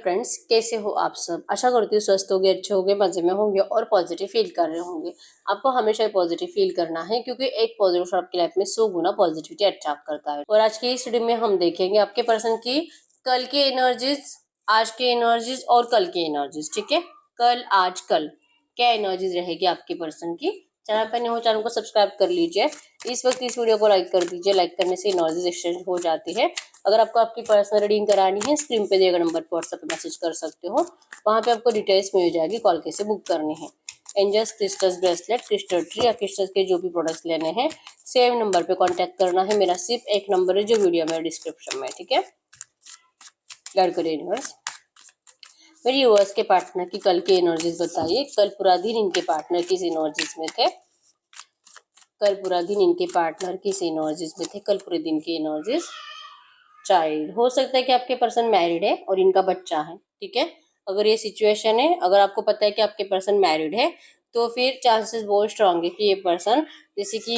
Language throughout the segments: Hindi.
फ्रेंड्स, कैसे हो आप सब। आशा करती हूँ स्वस्थ होंगे, अच्छे होंगे, मजे में होंगे और पॉजिटिव फील कर रहे होंगे। आपको हमेशा ही पॉजिटिव फील करना है क्योंकि एक पॉजिटिव शॉट आपकी लाइफ में 100 गुना पॉजिटिविटी अट्रैक्ट करता है। और आज की इस वीडियो में हम देखेंगे आपके पर्सन की कल की एनर्जीज, आज की एनर्जीज और कल की एनर्जीज। ठीक है, कल आज कल क्या एनर्जीज रहेगी आपके पर्सन की। चैनल पर नहीं हो, चैनल को सब्सक्राइब कर लीजिए। इस वक्त इस वीडियो को लाइक कर दीजिए। लाइक करने से एनर्जीज एक्सचेंज हो जाती है। अगर आपको आपकी पर्सनल रीडिंग करानी है, स्क्रीन पे दिए गए नंबर पर व्हाट्सएप पे मैसेज कर सकते हो। वहाँ पे आपको डिटेल्स मिल जाएगी, कॉल कैसे बुक करनी है। Angels crystals bracelet, crystal tree या क्रिस्टल्स के जो भी प्रोडक्ट्स लेने हैं, सेम नंबर पे कांटेक्ट करना है। मेरा सिर्फ एक नंबर है जो वीडियो में डिस्क्रिप्शन में। ठीक है, गाइड करिए यूनिवर्स। मेरे व्यूअर्स के पार्टनर की कल की एनर्जीज बताइए। कल पूरा दिन इनके पार्टनर किस एनर्जीज में थे। कल पूरा दिन इनके पार्टनर किस एनर्जीज में थे। कल पूरे दिन की एनर्जीज। चाइल्ड, हो सकता है कि आपके पर्सन मैरिड है और इनका बच्चा है। ठीक है, अगर ये सिचुएशन है, अगर आपको पता है कि आपके पर्सन मैरिड है तो फिर चांसेस बहुत स्ट्रांग है कि ये पर्सन जैसे कि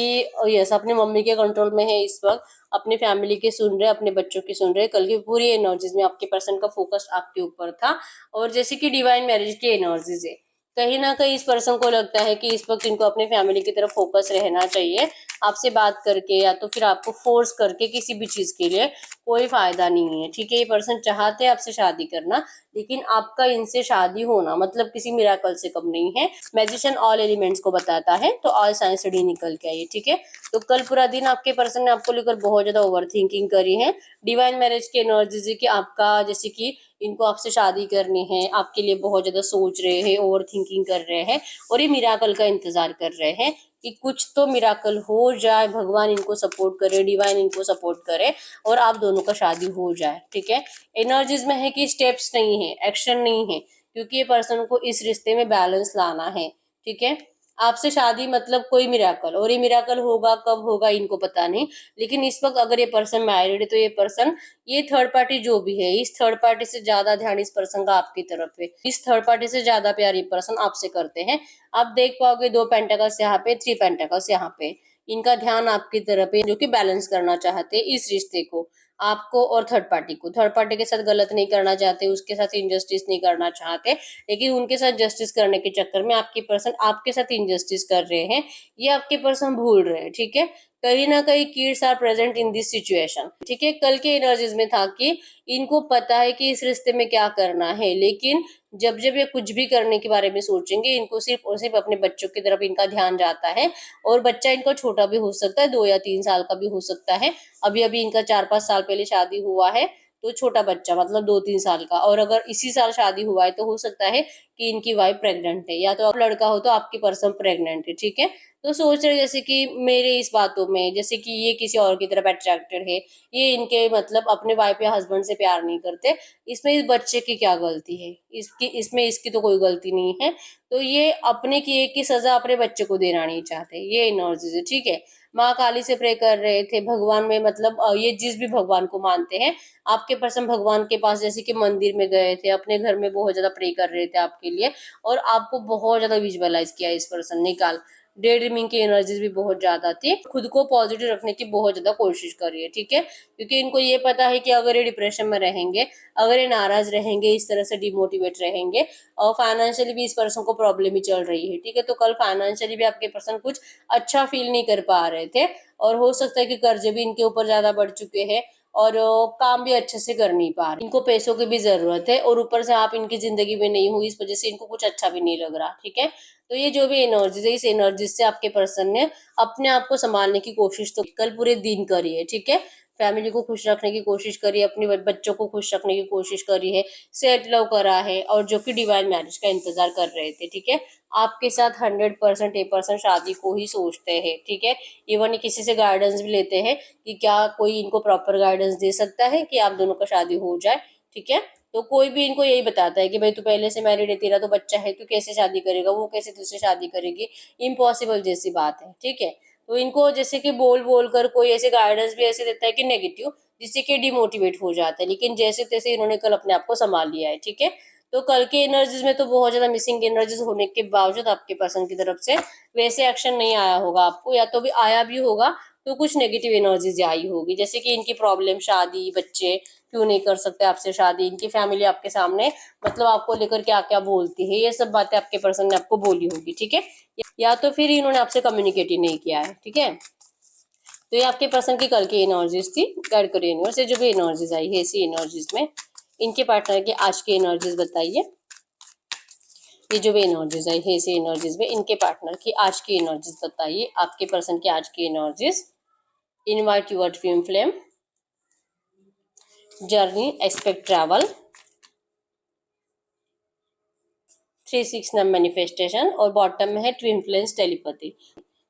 यस अपनी मम्मी के कंट्रोल में है इस वक्त, अपनी फैमिली के सुन रहे, अपने बच्चों की सुन रहे। कल की पूरी एनर्जीज में आपके पर्सन का फोकस आपके ऊपर था और जैसे कि डिवाइन मैरिज की एनर्जीज है। कहीं ना कहीं इस पर्सन को लगता है कि इस वक्त इनको अपने फैमिली की तरफ फोकस रहना चाहिए। आपसे बात करके या तो फिर आपको फोर्स करके किसी भी चीज के लिए कोई फायदा नहीं है। ठीक है, ये पर्सन चाहते हैं आपसे शादी करना, लेकिन आपका इनसे शादी होना मतलब किसी मिराकल से कम नहीं है। मैजिशियन ऑल एलिमेंट्स को बताता है तो ऑल साइंस डी निकल के आइए। ठीक है, तो कल पूरा दिन आपके पर्सन ने आपको लेकर बहुत ज्यादा ओवर थिंकिंग करी है। डिवाइन मैरिज की एनर्जीज है कि आपका जैसे कि इनको आपसे शादी करनी है, आपके लिए बहुत ज्यादा सोच रहे हैं, ओवर थिंकिंग कर रहे हैं और ये मिराकल का इंतजार कर रहे हैं कि कुछ तो मिराकल हो जाए, भगवान इनको सपोर्ट करे, डिवाइन इनको सपोर्ट करे और आप दोनों का शादी हो जाए। ठीक है, एनर्जीज में है कि स्टेप्स नहीं है, एक्शन नहीं है, क्योंकि ये पर्सन को इस रिश्ते में बैलेंस लाना है। ठीक है, आपसे शादी मतलब कोई मिराकल, और ये मिराकल होगा कब होगा इनको पता नहीं। लेकिन इस वक्त अगर ये पर्सन मैरिड है तो ये पर्सन, ये थर्ड पार्टी जो भी है, इस थर्ड पार्टी से ज्यादा ध्यान इस पर्सन का आपकी तरफ है। इस थर्ड पार्टी से ज्यादा प्यार ये पर्सन आपसे करते हैं। आप देख पाओगे 2 पेंटाकल्स यहाँ पे, 3 पेंटाकल्स यहाँ पे। इनका ध्यान आपकी तरफ है, जो कि बैलेंस करना चाहते हैं इस रिश्ते को, आपको और थर्ड पार्टी को। थर्ड पार्टी के साथ गलत नहीं करना चाहते, उसके साथ इंजस्टिस नहीं करना चाहते, लेकिन उनके साथ जस्टिस करने के चक्कर में आपके पर्सन आपके साथ इंजस्टिस कर रहे हैं। ये आपके पर्सन भूल रहे हैं। ठीक है, कहीं ना कहीं kids are present in this situation. ठीक है, कल के एनर्जीज में था कि इनको पता है कि इस रिश्ते में क्या करना है, लेकिन जब जब ये कुछ भी करने के बारे में सोचेंगे, इनको सिर्फ और सिर्फ अपने बच्चों की तरफ इनका ध्यान जाता है। और बच्चा इनका छोटा भी हो सकता है, 2 या 3 साल का भी हो सकता है। अभी अभी इनका 4-5 साल पहले शादी हुआ है, तो छोटा बच्चा मतलब 2-3 साल का। और अगर इसी साल शादी हुआ है तो हो सकता है कि इनकी वाइफ प्रेग्नेंट है, या तो आप लड़का हो तो आपकी पर्सन प्रेग्नेंट है। ठीक है, तो सोच रहे जैसे कि मेरे इस बातों में जैसे कि ये किसी और की तरफ अट्रैक्टेड है, ये इनके मतलब अपने वाइफ या हस्बैंड से प्यार नहीं करते। इसमें इस बच्चे की क्या गलती है, इसकी इसमें इसकी तो कोई गलती नहीं है। तो ये अपने किए की सजा अपने बच्चे को देना नहीं चाहते, ये एनर्जीज है। ठीक है, माँ काली से प्रे कर रहे थे, भगवान में मतलब ये जिस भी भगवान को मानते हैं, आपके पर्सन भगवान के पास जैसे कि मंदिर में गए थे, अपने घर में बहुत ज्यादा प्रे कर रहे थे आपके लिए, और आपको बहुत ज्यादा विजुअलाइज किया इस पर्सन ने। कल डे ड्रीमिंग की एनर्जीज भी बहुत ज्यादा थी। खुद को पॉजिटिव रखने की बहुत ज्यादा कोशिश करिए। ठीक है, क्योंकि इनको ये पता है कि अगर ये डिप्रेशन में रहेंगे, अगर ये नाराज रहेंगे, इस तरह से डिमोटिवेट रहेंगे, और फाइनेंशियली भी इस पर्सन को प्रॉब्लम ही चल रही है। ठीक है, तो कल फाइनेंशियली भी आपके पर्सन कुछ अच्छा फील नहीं कर पा रहे थे, और हो सकता है कि कर्जे भी इनके ऊपर ज्यादा बढ़ चुके हैं और काम भी अच्छे से कर नहीं पा रहे। इनको पैसों की भी जरूरत है और ऊपर से आप इनकी जिंदगी में नहीं हुई, इस वजह से इनको कुछ अच्छा भी नहीं लग रहा। ठीक है, तो ये जो भी एनर्जीज है, इस एनर्जीज से आपके पर्सन ने अपने आप को संभालने की कोशिश तो कल पूरे दिन करी है। ठीक है, फैमिली को खुश रखने की कोशिश करी है, अपने बच्चों को खुश रखने की कोशिश करी है, सेल्फ लव करा है, और जो कि डिवाइन मैरिज का इंतजार कर रहे थे। ठीक है, आपके साथ 100% ए पर्सन शादी को ही सोचते हैं। ठीक है, इवन किसी से गाइडेंस भी लेते हैं कि क्या कोई इनको प्रॉपर गाइडेंस दे सकता है कि आप दोनों का शादी हो जाए। ठीक है, तो कोई भी इनको यही बताता है कि भाई तू पहले से मैरिड है, तेरा तो बच्चा है, तू कैसे शादी करेगा, वो कैसे तुझसे शादी करेगी, इम्पॉसिबल जैसी बात है। ठीक है, तो इनको जैसे कि बोल बोल कर कोई ऐसे गाइडेंस भी ऐसे देता है कि नेगेटिव, जिससे कि डिमोटिवेट हो जाता है, लेकिन जैसे तैसे इन्होंने कल अपने आप को संभाल लिया है। ठीक है, तो कल के एनर्जीज में तो बहुत ज्यादा मिसिंग एनर्जीज होने के बावजूद आपके पर्सन की तरफ से वैसे एक्शन नहीं आया होगा आपको, या तो भी आया भी होगा तो कुछ नेगेटिव एनर्जीज आई होगी, जैसे कि इनकी प्रॉब्लम, शादी, बच्चे क्यों नहीं कर सकते आपसे शादी, इनकी फैमिली आपके सामने मतलब आपको लेकर क्या क्या बोलती है, ये सब बातें आपके पर्सन ने आपको बोली होगी, ठीक है। या तो फिर इन्होंने आपसे कम्युनिकेट ही नहीं किया है, ठीक है। तो ये आपके पर्सन की कल की एनर्जीज थी। गाइड करिए यूनिवर्स, ये जो भी एनर्जीज आई है इसी एनर्जीज में इनके पार्टनर की आज की एनर्जीज बताइए। ये जो भी एनर्जीज आई है इसी एनर्जीज में इनके पार्टनर की आज की एनर्जीज बताइए। आपके पर्सन की आज की energies. Invite your twin flame, journey, expect travel, 369 manifestation और बॉटम में है ट्विन फ्लेम्स टेलीपैथी।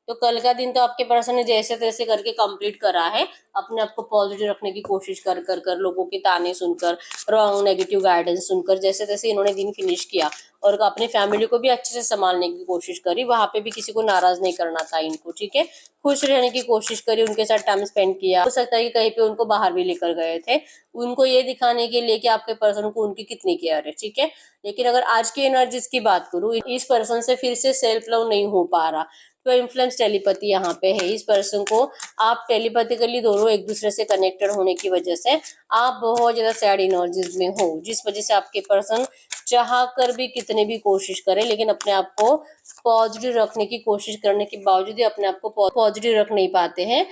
तो कल का दिन तो आपके पर्सन ने जैसे तैसे करके कंप्लीट करा है, अपने आप को पॉजिटिव रखने की कोशिश कर कर कर लोगों के ताने सुनकर, रॉन्ग नेगेटिव गाइडेंस सुनकर जैसे तैसे इन्होंने दिन फिनिश किया और अपने फैमिली को भी अच्छे से संभालने की कोशिश करी। वहां पे भी किसी को नाराज नहीं करना था इनको, ठीक है। खुश रहने की कोशिश करी, उनके साथ टाइम स्पेंड किया। हो सकता है कि कहीं पे उनको बाहर भी लेकर गए थे, उनको ये दिखाने के लिए कि आपके पर्सन को उनकी कितनी केयर है, ठीक है। लेकिन अगर आज की एनर्जीज की बात करूँ, इस पर्सन से फिर से सेल्फ लव नहीं हो पा रहा। तो इन्फ्लुएंस टेलीपैथी यहाँ पे है। इस पर्सन को आप टेलीपैथिकली दोनों एक दूसरे से कनेक्टेड होने की वजह से आप बहुत ज्यादा सैड एनर्जीज में हो, जिस वजह से आपके पर्सन चाह कर भी कितने भी कोशिश करें लेकिन अपने आप को पॉजिटिव रखने की कोशिश करने के बावजूद भी अपने आप को पॉजिटिव रख नहीं पाते हैं।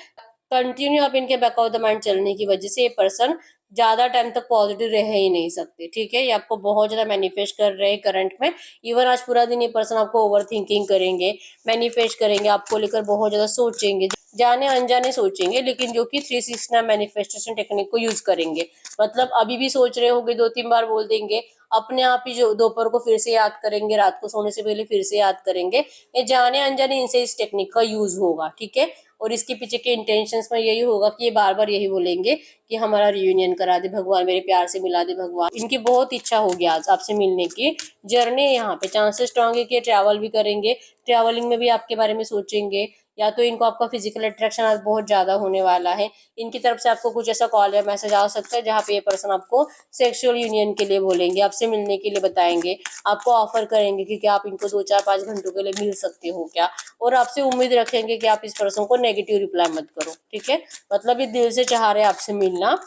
कंटिन्यू आप इनके बैक ऑफ द माइंड चलने की वजह से ये पर्सन ज्यादा टाइम तक पॉजिटिव रह ही नहीं सकते, ठीक है। ये आपको बहुत ज्यादा मैनिफेस्ट कर रहे हैं करंट में। इवन आज पूरा दिन ये पर्सन आपको ओवर थिंकिंग करेंगे, मैनिफेस्ट करेंगे, आपको लेकर बहुत ज्यादा सोचेंगे, जाने अनजाने सोचेंगे, लेकिन जो कि 369 मैनिफेस्टेशन टेक्निक को यूज करेंगे। मतलब अभी भी सोच रहे होंगे, 2-3 बार बोल देंगे, अपने आप ही जो दोपहर को फिर से याद करेंगे, रात को सोने से पहले फिर से याद करेंगे। ये जाने अनजाने इनसे इस टेक्निक का यूज होगा, ठीक है। और इसके पीछे के इंटेंशंस में यही होगा कि ये बार बार यही बोलेंगे कि हमारा रियूनियन करा दे भगवान, मेरे प्यार से मिला दे भगवान। इनकी बहुत इच्छा होगी आज आपसे मिलने की। जर्नी यहाँ पे चांसेस स्ट्रांग है कि ट्रैवल भी करेंगे, ट्रैवलिंग में भी आपके बारे में सोचेंगे, या तो इनको आपका फिजिकल अट्रैक्शन आज बहुत ज्यादा होने वाला है। इनकी तरफ से आपको कुछ ऐसा कॉल या मैसेज आ सकता है जहाँ पे ये पर्सन आपको सेक्सुअल यूनियन के लिए बोलेंगे, आपसे मिलने के लिए बताएंगे, आपको ऑफर करेंगे कि क्या आप इनको 2-4-5 घंटों के लिए मिल सकते हो क्या, और आपसे उम्मीद रखेंगे कि आप इस पर्सन को नेगेटिव रिप्लाई मत करो, ठीक है। मतलब ये दिल से चाह रहे हैं आपसे मिलना,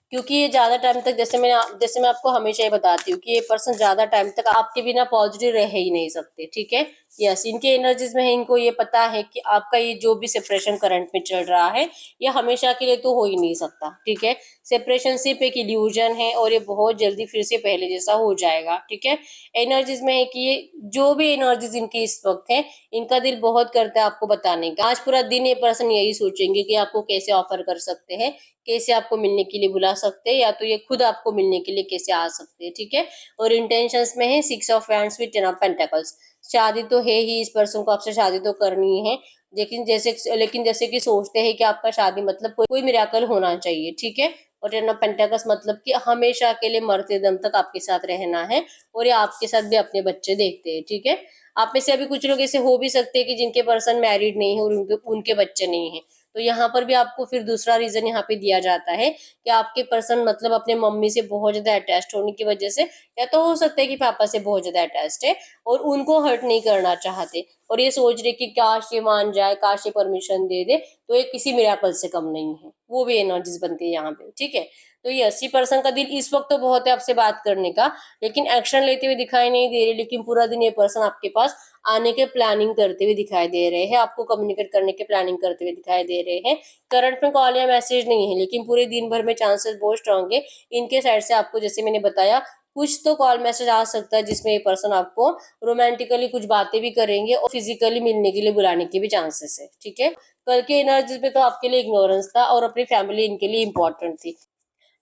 क्योंकि ये ज्यादा टाइम तक, जैसे मैं आपको हमेशा ये बताती हूँ कि ये पर्सन ज्यादा टाइम तक आपके बिना पॉजिटिव रह ही नहीं सकते, ठीक है। यस, इनके एनर्जीज में है, इनको ये पता है कि आपका ये जो भी सेपरेशन करंट में चल रहा है ये हमेशा के लिए तो हो ही नहीं सकता, ठीक है। सेपरेशन सिर्फ एक इल्यूजन है और ये बहुत जल्दी फिर से पहले जैसा हो जाएगा, ठीक है। एनर्जीज में है कि ये जो भी एनर्जीज इनकी इस वक्त है, इनका दिल बहुत करता है आपको बताने का। आज पूरा दिन ये पर्सन यही सोचेंगे कि आपको कैसे ऑफर कर सकते हैं, कैसे आपको मिलने के लिए बुला सकते हैं, या तो ये खुद आपको मिलने के लिए कैसे आ सकते हैं, ठीक है। और इंटेंशंस में है 6 of wands with 10 of pentacles. शादी तो है ही, इस पर्सन को आपसे शादी तो करनी है, लेकिन जैसे कि सोचते हैं कि आपका शादी मतलब कोई मिराकल होना चाहिए, ठीक है। और 10 ऑफ पेंटिकल्स मतलब कि हमेशा के लिए मरते दम तक आपके साथ रहना है, और ये आपके साथ भी अपने बच्चे देखते हैं, ठीक है। आप में से अभी कुछ लोग ऐसे हो भी सकते हैं कि जिनके पर्सन मैरिड नहीं है और उनके बच्चे नहीं है। तो यहाँ पर भी आपको फिर दूसरा रीजन यहाँ पे दिया जाता है कि आपके पर्सन मतलब अपने मम्मी से बहुत ज्यादा अटैच्ड होने की वजह से, या तो हो सकता है कि पापा से बहुत ज्यादा अटैच्ड है और उनको हर्ट नहीं करना चाहते, और ये सोच रहे कि काश ये मान जाए, काश ये परमिशन दे दे, तो ये किसी मिराकल से कम नहीं है। वो भी एनर्जीज बनती है यहाँ पे, ठीक है। तो ये 80% का दिल इस वक्त तो बहुत है आपसे बात करने का, लेकिन एक्शन लेते हुए दिखाई नहीं दे रहे। लेकिन पूरा दिन ये पर्सन आपके पास आने के प्लानिंग करते हुए दिखाई दे रहे हैं, आपको कम्युनिकेट करने के प्लानिंग करते हुए दिखाई दे रहे हैं। करंट में कॉल या मैसेज नहीं है, लेकिन पूरे दिन भर में चांसेस बहुत स्ट्रांग है इनके साइड से आपको, जैसे मैंने बताया, कुछ तो कॉल मैसेज आ सकता है जिसमें ये पर्सन आपको रोमांटिकली कुछ बातें भी करेंगे और फिजिकली मिलने के लिए बुलाने के भी चांसेस है, ठीक है। कल के एनर्जीज में तो आपके लिए इग्नोरेंस था और अपनी फैमिली इनके लिए इंपॉर्टेंट थी,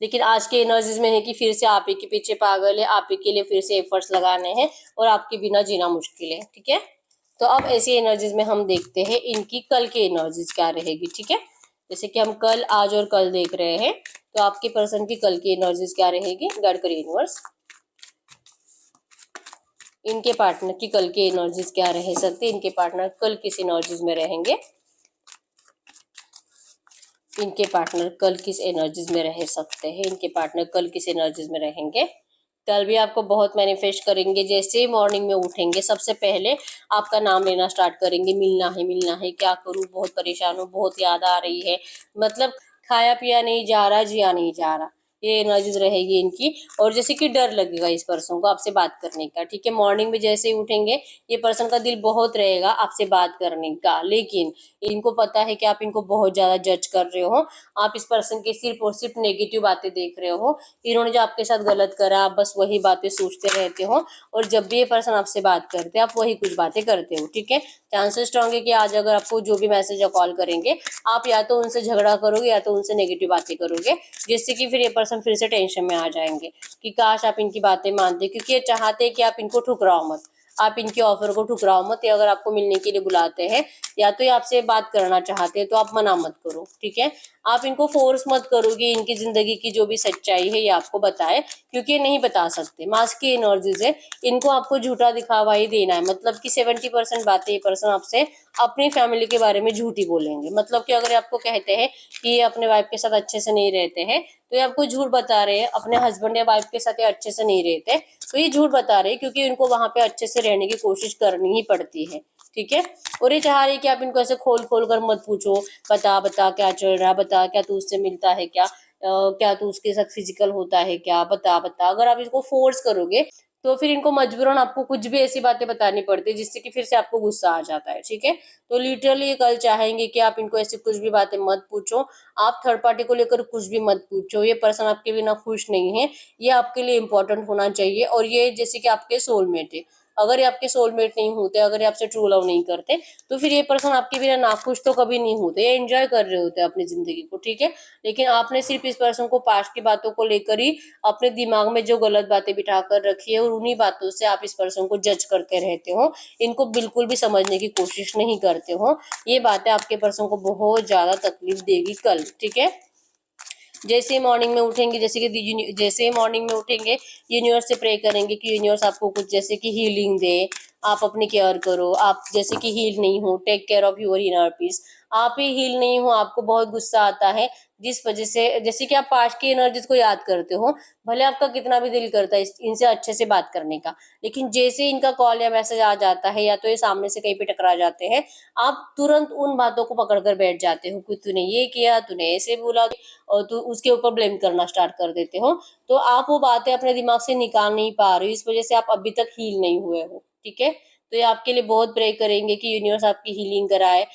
लेकिन आज के एनर्जीज में है कि फिर से आप ही के पीछे पागल है, आप ही के लिए फिर से एफर्ट्स लगाने हैं और आपके बिना जीना मुश्किल है, ठीक है। तो अब ऐसी एनर्जीज में हम देखते हैं इनकी कल की एनर्जीज क्या रहेगी, ठीक है। जैसे कि हम कल, आज और कल देख रहे हैं, तो आपके पर्सन की कल की एनर्जीज क्या रहेगी। गाइड करिए यूनिवर्स, इनके पार्टनर की कल की एनर्जीज क्या रह सकती है, इनके पार्टनर कल किस एनर्जीज में रहेंगे, इनके पार्टनर कल किस एनर्जीज में रह सकते हैं, इनके पार्टनर कल किस एनर्जीज में रहेंगे। कल भी आपको बहुत मैनिफेस्ट करेंगे। जैसे ही मॉर्निंग में उठेंगे सबसे पहले आपका नाम लेना स्टार्ट करेंगे, मिलना है, क्या करूँ, बहुत परेशान हूँ, बहुत याद आ रही है, मतलब खाया पिया नहीं जा रहा, जिया नहीं जा रहा, ये एनर्जीज रहेगी इनकी। और जैसे कि डर लगेगा इस पर्सन को आपसे बात करने का, ठीक है। मॉर्निंग में जैसे ही उठेंगे ये पर्सन का दिल बहुत रहेगा आपसे बात करने का, लेकिन इनको पता है कि आप इनको बहुत ज्यादा जज कर रहे हो, आप इस पर्सन के सिर्फ और सिर्फ नेगेटिव बातें देख रहे हो, इन्होंने जो आपके साथ गलत करा आप बस वही बातें सोचते रहते हो, और जब भी ये पर्सन आपसे बात करते हैं आप वही कुछ बातें करते हो, ठीक है। चांसेस स्ट्रॉन्ग है कि आज अगर आपको जो भी मैसेज या कॉल करेंगे आप या तो उनसे झगड़ा करोगे या तो उनसे नेगेटिव बातें करोगे, जिससे कि फिर ये पर्सन फिर से टेंशन में आ जाएंगे कि काश आप इनकी बातें मानते, क्योंकि ये चाहते हैं कि आप इनको ठुकराओ मत, आप इनके ऑफर को ठुकराओ मत। या अगर आपको मिलने के लिए बुलाते हैं या तो ये आपसे बात करना चाहते हैं तो आप मना मत करो, ठीक है। आप इनको फोर्स मत करो कि इनकी जिंदगी की जो भी सच्चाई है ये आपको बताए, क्योंकि ये नहीं बता सकते, मास्क की एनर्जीज है, इनको आपको झूठा दिखावा ही देना है। मतलब कि 70% बातें ये पर्सन आपसे अपनी फैमिली के बारे में झूठी बोलेंगे। मतलब कि अगर आपको कहते हैं कि ये अपने वाइफ के साथ अच्छे से नहीं रहते हैं तो ये आपको झूठ बता रहे हैं, अपने हस्बैंड या वाइफ के साथ ये अच्छे से नहीं रहते तो ये झूठ बता रहे हैं, क्योंकि उनको वहां पे अच्छे से रहने की कोशिश करनी ही पड़ती है, ठीक है। और ये चाह रही है कि आप इनको ऐसे खोल खोल कर मत पूछो, बता बता क्या चल रहा है, बता क्या तू उससे मिलता है क्या, क्या तू उसके साथ फिजिकल होता है क्या, बता बता। अगर आप इसको फोर्स करोगे तो फिर इनको मजबूरन आपको कुछ भी ऐसी बातें बतानी पड़ती है जिससे कि फिर से आपको गुस्सा आ जाता है, ठीक है। तो लिटरली ये कल चाहेंगे कि आप इनको ऐसी कुछ भी बातें मत पूछो, आप थर्ड पार्टी को लेकर कुछ भी मत पूछो, ये पर्सन आपके बिना खुश नहीं है, ये आपके लिए इंपॉर्टेंट होना चाहिए, और ये जैसे कि आपके सोलमेट है। अगर ये आपके सोलमेट नहीं होते, अगर ये आपसे ट्रू लव नहीं करते तो फिर ये पर्सन आपके बिना नाखुश तो कभी नहीं होते, ये एंजॉय कर रहे होते अपनी जिंदगी को, ठीक है। लेकिन आपने सिर्फ इस पर्सन को पास्ट की बातों को लेकर ही अपने दिमाग में जो गलत बातें बिठा कर रखी है, और उन्हीं बातों से आप इस पर्सन को जज करते रहते हो, इनको बिल्कुल भी समझने की कोशिश नहीं करते हो। ये बातें आपके पर्सन को बहुत ज्यादा तकलीफ देगी कल, ठीक है। जैसे मॉर्निंग में उठेंगे, जैसे मॉर्निंग में उठेंगे यूनिवर्स से प्रे करेंगे कि यूनिवर्स आपको कुछ जैसे कि हीलिंग दे, आप अपनी केयर करो, आप जैसे कि हील नहीं हो, take care of your inner peace, आप ही हील नहीं हो, आपको बहुत गुस्सा आता है जिस वजह से, जैसे कि आप पास्ट की एनर्जीज को याद करते हो, भले आपका कितना भी दिल करता है इनसे अच्छे से बात करने का, लेकिन जैसे इनका कॉल या मैसेज आ जाता है या तो ये सामने से कहीं पे टकरा जाते हैं, आप तुरंत उन बातों को पकड़ कर बैठ जाते हो कि तूने ये किया, तूने ऐसे बोला, और तो उसके ऊपर ब्लेम करना स्टार्ट कर देते हो। तो आप वो बातें अपने दिमाग से निकाल नहीं पा रहे हो, इस वजह से आप अभी तक हील नहीं हुए हो, ठीक है। तो ये आपके लिए बहुत प्रे करेंगे कि यूनिवर्स आपकी हीलिंग कराए,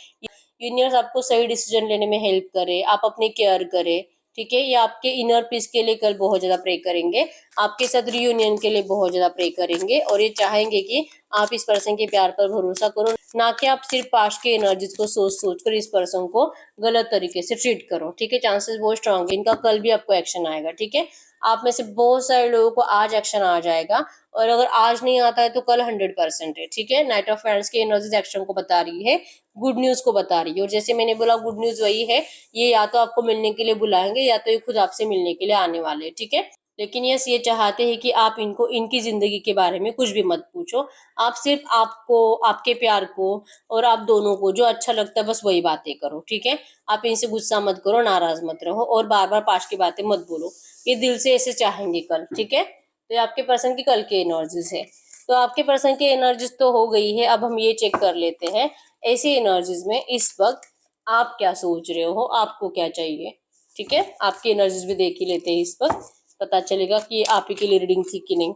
यूनिवर्स आपको सही डिसीजन लेने में हेल्प करे, आप अपनी केयर करे, ठीक है। ये आपके इनर पीस के लिए कल बहुत ज्यादा प्रे करेंगे, आपके साथ रियूनियन के लिए बहुत ज्यादा प्रे करेंगे, और ये चाहेंगे कि आप इस पर्सन के प्यार पर भरोसा करो, ना कि आप सिर्फ पास्ट के एनर्जीज को सोच सोच कर इस पर्सन को गलत तरीके से ट्रीट करो, ठीक है। चांसेस बहुत स्ट्रांग है, इनका कल भी आपको एक्शन आएगा, ठीक है। आप में से बहुत सारे लोगों को आज एक्शन आ जाएगा, और अगर आज नहीं आता है तो कल 100% है, ठीक है। नाइट ऑफ फ्रेंड्स की एनर्जीज एक्शन को बता रही है, गुड न्यूज को बता रही है, और जैसे मैंने बोला गुड न्यूज वही है, ये या तो आपको मिलने के लिए बुलाएंगे या तो ये खुद आपसे मिलने के लिए आने वाले हैं, ठीक है। लेकिन यस, ये चाहते हैं कि आप इनको इनकी जिंदगी के बारे में कुछ भी मत पूछो, आप सिर्फ आपको, आपके प्यार को और आप दोनों को जो अच्छा लगता है बस वही बातें करो, ठीक है। आप इनसे गुस्सा मत करो, नाराज मत रहो, और बार बार पास्ट की बातें मत बोलो, ये दिल से ऐसे चाहेंगे कल, ठीक है। तो ये आपके पर्सन की कल की एनर्जीज है। तो आपके पर्सन की एनर्जीज तो हो गई है, अब हम ये चेक कर लेते हैं ऐसी एनर्जीज में इस वक्त आप क्या सोच रहे हो, आपको क्या चाहिए, ठीक है। आपकी एनर्जीज भी देख ही लेते हैं, इस वक्त पता चलेगा कि आप ही के लिए रीडिंग थी कि नहीं।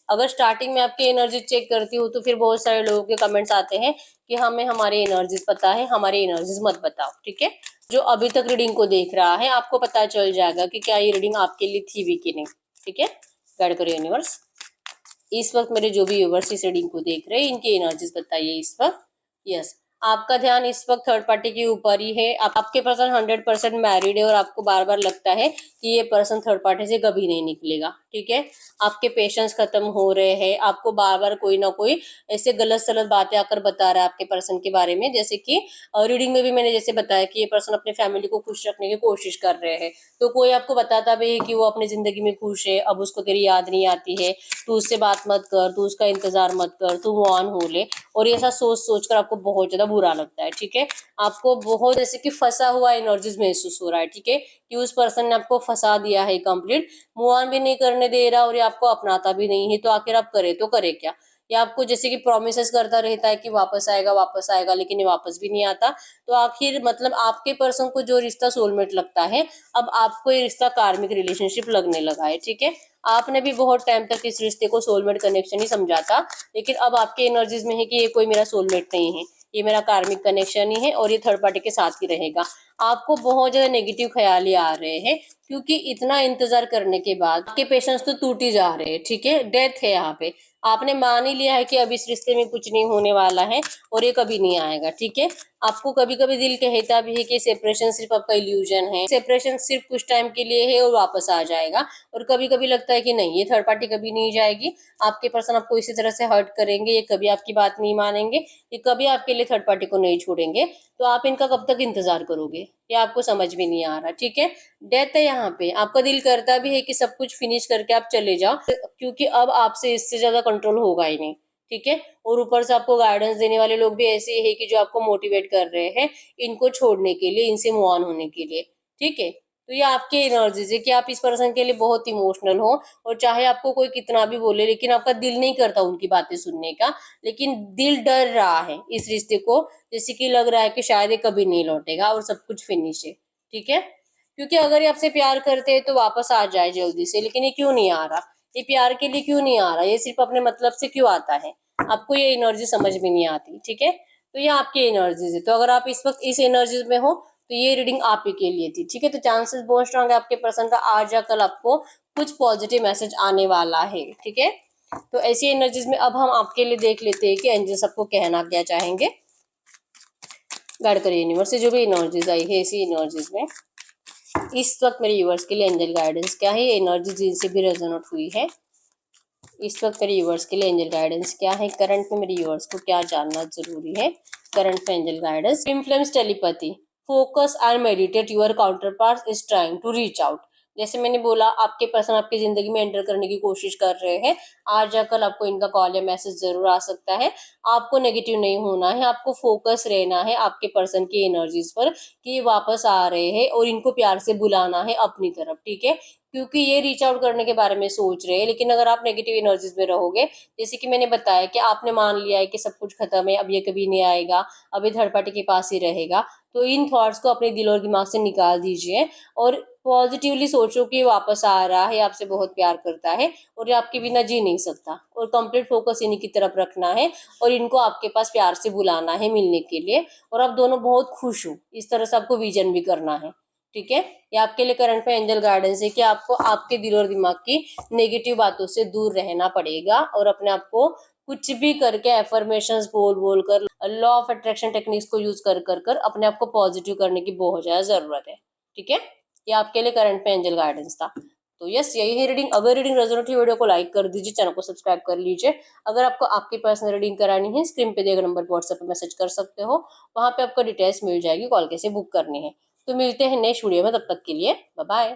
अगर स्टार्टिंग में आपकी एनर्जी चेक करती हूँ तो फिर बहुत सारे लोगों के कमेंट्स आते हैं कि हमें हमारी एनर्जीज पता है, हमारी एनर्जीज मत बताओ, ठीक है। जो अभी तक रीडिंग को देख रहा है आपको पता चल जाएगा कि क्या ये रीडिंग आपके लिए थी भी कि नहीं, ठीक है। गाइड करो यूनिवर्स, इस वक्त मेरे जो भी व्यूवर्स इस रीडिंग को देख रहे हैं इनकी एनर्जीज बताइए इस वक्त। यस, आपका ध्यान इस वक्त थर्ड पार्टी के ऊपर ही है, आपके पर्सन 100% मैरिड है, और आपको बार बार लगता है कि ये पर्सन थर्ड पार्टी से कभी नहीं निकलेगा, ठीक है। आपके पेशेंस खत्म हो रहे हैं, आपको बार बार कोई ना कोई ऐसे गलत सलत बातें आकर बता रहा है आपके पर्सन के बारे में, जैसे कि रीडिंग में भी मैंने जैसे बताया कि ये पर्सन अपने फैमिली को खुश रखने की कोशिश कर रहे हैं, तो कोई आपको बताता भी है कि वो अपनी जिंदगी में खुश है, अब उसको तेरी याद नहीं आती है, तू उससे बात मत कर, तू उसका इंतजार मत कर, तू मूव ऑन हो ले, और ये ऐसा सोच सोच कर आपको बहुत ज्यादा बुरा लगता है, ठीक है। आपको बहुत जैसे कि फंसा हुआ एनर्जीज महसूस हो रहा है, ठीक है, कि उस पर्सन ने आपको फंसा दिया है, कंप्लीट मूव ऑन भी नहीं करने दे रहा और ये आपको अपनाता भी नहीं है। तो आखिर आप करे तो करे क्या? या आपको जैसे कि प्रोमिसेस करता रहता है कि वापस आएगा, लेकिन ये वापस भी नहीं आता। तो आखिर मतलब आपके पर्सन को जो रिश्ता सोलमेट लगता है, अब आपको ये रिश्ता कार्मिक रिलेशनशिप लगने लगा है, ठीक है। आपने भी बहुत टाइम तक इस रिश्ते को सोलमेट कनेक्शन ही समझा था, लेकिन अब आपके एनर्जीज में है कि ये कोई मेरा सोलमेट नहीं है, ये मेरा कार्मिक कनेक्शन ही है और ये थर्ड पार्टी के साथ ही रहेगा। आपको बहुत ज्यादा नेगेटिव ख्याल ही आ रहे हैं, क्योंकि इतना इंतजार करने के बाद आपके पेशेंस तो टूट ही जा रहे हैं, ठीक है। डेथ है यहाँ पे, आपने मान ही लिया है कि अब इस रिश्ते में कुछ नहीं होने वाला है और ये कभी नहीं आएगा, ठीक है। आपको कभी कभी दिल कहता भी है कि सेपरेशन सिर्फ आपका इल्यूजन है, सेपरेशन सिर्फ कुछ टाइम के लिए है और वापस आ जाएगा। और कभी कभी लगता है कि नहीं, ये थर्ड पार्टी कभी नहीं जाएगी, आपके पर्सन आपको इसी तरह से हर्ट करेंगे, ये कभी आपकी बात नहीं मानेंगे, ये कभी आपके लिए थर्ड पार्टी को नहीं छोड़ेंगे। तो आप इनका कब तक इंतजार करोगे, ये आपको समझ भी नहीं आ रहा, ठीक है। डेथ है यहाँ पे, आपका दिल करता भी है कि सब कुछ फिनिश करके आप चले जाओ, क्योंकि अब आपसे इससे ज्यादा कंट्रोल होगा ही नहीं, ठीक है। और ऊपर से आपको गाइडेंस देने वाले लोग भी ऐसे ही है कि जो आपको मोटिवेट कर रहे हैं इनको छोड़ने के लिए, इनसे मूव ऑन होने के लिए, ठीक है। तो ये आपके एनर्जीज है कि आप इस पर्सन के लिए बहुत इमोशनल हो, और चाहे आपको कोई कितना भी बोले, लेकिन आपका दिल नहीं करता उनकी बातें सुनने का, लेकिन दिल डर रहा है इस रिश्ते को, जैसे कि लग रहा है कि शायद ये कभी नहीं लौटेगा और सब कुछ फिनिश है, ठीक है। क्योंकि अगर ये आपसे प्यार करते हैं तो वापस आ जाए जल्दी से, लेकिन ये क्यों नहीं आ रहा, ये प्यार के लिए क्यों नहीं आ रहा, ये सिर्फ अपने मतलब से क्यों आता है, आपको ये एनर्जी समझ में नहीं आती, ठीक है। तो ये आपकी एनर्जीज है, तो अगर आप इस वक्त इस एनर्जीज में हो तो ये रीडिंग आप ही के लिए थी, ठीक है। तो चांसेस बहुत स्ट्रांग है आपके पर्सन का आज या कल आपको कुछ पॉजिटिव मैसेज आने वाला है, ठीक है। तो ऐसी एनर्जीज में अब हम आपके लिए देख लेते हैं कि एंजल्स आपको कहना क्या चाहेंगे। गाइड करिए यूनिवर्स से जो भी एनर्जीज आई है ऐसी एनर्जीज में इस वक्त मेरे व्यूअर्स के लिए एंजल गाइडेंस क्या है, एनर्जी जिनसे भी रेजोनेट हुई है इस वक्त मेरे व्यूअर्स के लिए एंजल गाइडेंस क्या है, करंट में मेरे व्यूअर्स को क्या जानना जरूरी है। करंट में angel guidance, influence telepathy, focus and meditate, your counterpart is trying to reach out. जैसे मैंने बोला, आपके पर्सन आपकी जिंदगी में एंटर करने की कोशिश कर रहे हैं, आज या कल आपको इनका कॉल या मैसेज जरूर आ सकता है। आपको नेगेटिव नहीं होना है, आपको फोकस रहना है आपके पर्सन की एनर्जीज पर कि ये वापस आ रहे हैं और इनको प्यार से बुलाना है अपनी तरफ, ठीक है। क्योंकि ये रीच आउट करने के बारे में सोच रहे हैं, लेकिन अगर आप नेगेटिव एनर्जीज में रहोगे, जैसे कि मैंने बताया कि आपने मान लिया है कि सब कुछ खत्म है, अब ये कभी नहीं आएगा, अब ये थर्ड पार्टी के पास ही रहेगा, तो इन थॉट्स को अपने दिल और दिमाग से निकाल दीजिए और पॉजिटिवली सोचो कि ये वापस आ रहा है, आपसे बहुत प्यार करता है और ये आपके बिना जी नहीं सकता, और कंप्लीट फोकस इन्हीं की तरफ रखना है और इनको आपके पास प्यार से बुलाना है मिलने के लिए, और आप दोनों बहुत खुश हो, इस तरह से आपको विजन भी करना है, ठीक है। ये आपके लिए करंट में एंजल गाइडेंस है कि आपको आपके दिल और दिमाग की नेगेटिव बातों से दूर रहना पड़ेगा और अपने आप को कुछ भी करके एफर्मेशंस बोल बोल कर, लॉ ऑफ अट्रैक्शन टेक्निक्स को यूज कर कर कर अपने आप को पॉजिटिव करने की बहुत ज्यादा जरूरत है, ठीक है। ये आपके लिए करंट में एंजल गाइडेंस था। तो यस, यही है रीडिंग। अगर रीडिंग रेजोनेट हुई, वीडियो को लाइक कर दीजिए, चैनल को सब्सक्राइब कर लीजिए। अगर आपको आपकी पर्सनल रीडिंग करानी है, स्क्रीन पे दिए गए नंबर पर व्हाट्सएप पे मैसेज कर सकते हो, वहां पे आपको डिटेल्स मिल जाएगी, कॉल कैसे बुक करनी है। तो मिलते हैं नेक्स्ट वीडियो में, तब तक के लिए बाय बाय।